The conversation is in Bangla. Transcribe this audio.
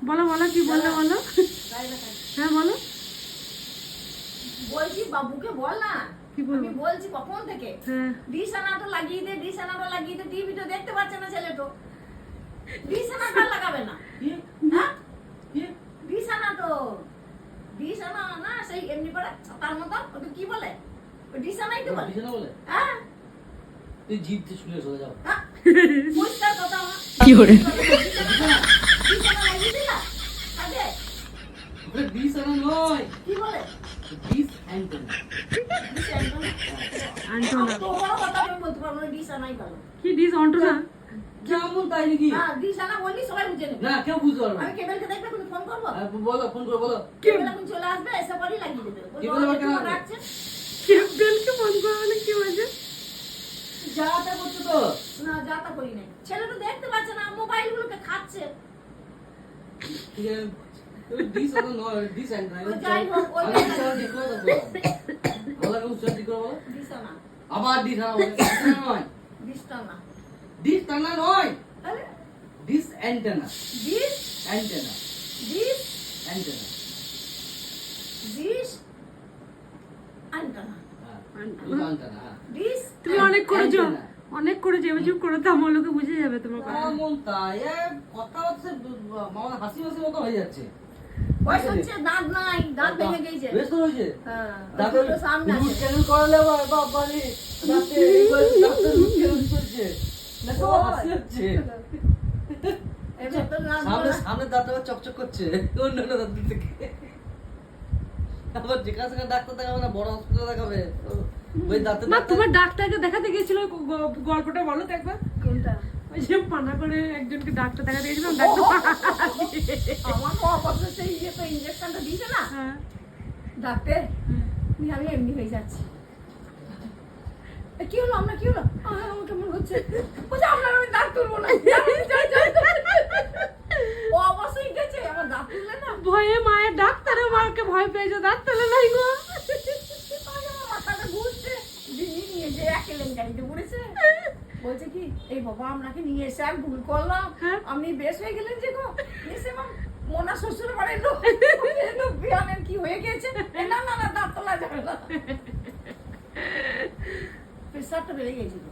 বলো বলো কি বললে বলো। হ্যাঁ বলো বলছি বাবুকে বল না। কি বলবো? আমি বলছি কখন থেকে হ্যাঁ ডিশ আনাটা লাগিয়ে দে, ডিশ আনাটা লাগিয়ে দে, টিভি তো দেখতে পাচ্ছে না ছেলে তো। ডিশ আনাটা লাগাবে না, হ্যাঁ ডিশ আনা তো, ডিশ আনা না সেই এমনি করে তার মতো ওটা কি বলে, ওই ডিশ আনাই তো বলে। বিছানা বলে হ্যাঁ তুই জিভ দিয়ে শুলে চলে যাও। হ্যাঁ, পরিষ্কার কথা আমার। কি করে? ডিশ আনা লাগিয়ে দিলা আগে ওটা বিছানা নয়, কি বলে ডিশ অ্যান্টেনা। ডিশ আনা। আন্টোনা তো বড় কথা আমি বলতে পারবো না, ডিশ আনাই ভালো। কি ডিস অন্টোনা? যেমন তাই নাকি? হ্যাঁ ডিশ আনা বললি সবাই বুঝে নেবে। না কেউ বুঝতে পারবে না। আমি কেবলকে দেখবে তুমি ফোন করবো, বলো, ফোন করে বলো। কেবল এখন চলে আসবে, এসে পরই লাগিয়ে দেবে। ওই কেবল আবার কেন আসবে? রাখছে কেবলকে ফোন করো না কি বলছে? যাতা করছো তো। না, যা তা করি নাই। ছেলে তো দেখতে পাচ্ছে না, মোবাইল গুলোকে খাচ্ছে। ঠিক আছে, তুই ডিশ আনা নয়, ডিশ অ্যান্টেনা। ও যাই হোক, ওই আমি উচ্চারণ ঠিক করে দেবো। বলো, আমি উচ্চারণ ঠিক করে বলো। ডিশ আনা, আবার ডিশ আনা বলে। ডিশ আনা নয়, ডিশটা না। ডিশ আনা নয়, আরে dish antenna. Dish, antenna, dish, antenna. Dish, antenna, হ্যাঁ, অ্যান্টেনা, হ্যাঁ। ডিশ। তুমি অনেক করেছো, অ্যান্টেনা। অনেক করেছো, এবার চুপ করো তো, আমার লোকে বুঝে যাবে তোমার কথা। এমন তাই, কথাবার্তা মামা হাসি হাসি মতো হয়ে যাচ্ছে। বয়স হচ্ছে, দাঁত নাই, দাঁত ভেঙে গেছে। বেশ তো হয়েছে। হ্যাঁ, দাঁতে দুটো সামনে রুট আছে। ক্যানেল করালে আবার বাবা রে, দাঁতে দাঁতে রুট ক্যানেল করছে। না তো হাসি হচ্ছে। এবার তো দাঁত সামনে বলা- সামনে দাঁত আবার চকচক করছে অন্যান্য দাঁত থেকে। আবার যেখানে সেখানে ডাক্তার দেখাবে না, বড় হসপিটাল দেখাবে। ওই দাঁতে মা তোমার ডাক্তারকে দেখাতে গেছিল, গল্পটা বলো তো একবার। কোনটা? ওই যে পানা করে একজনকে ডাক্তার দেখাতে গেছিলাম, ডাক্তার আমার তো অপারেশন সেই ইয়ে তো ইনজেকশনটা দিয়েছে না হ্যাঁ ডাক্তার, নিয়ে আমি এমনি হয়ে যাচ্ছি। এ, কি হলো আমরা, কি হলো? আমার কেমন হচ্ছে, বলছে আপনার আমি দাঁত তুলবো না। ও অবশ্যই গেছে, আমার দাঁত তুললে না। ভয়ে মায়ের ডাক্তারের মাকে ভয় পেয়েছে, দাঁত তোলে নাই গো। আমার মাথাটা ঘুরছে, দিদি নিয়ে যে একেলেন গাড়িতে পড়েছে। বলছে কি, এই বাবা আপনাকে নিয়ে এসে আমি ভুল করলাম, হ্যাঁ। আপনি বেশ হয়ে গেলেন যে গো। এসে আমার মোনা শ্বশুর বাড়ির লোক বিয়ানের কি হয়ে গেছে। এ, না না না, দাঁত তোলা যাবে না, প্রেশারটা বেড়ে গেছিল।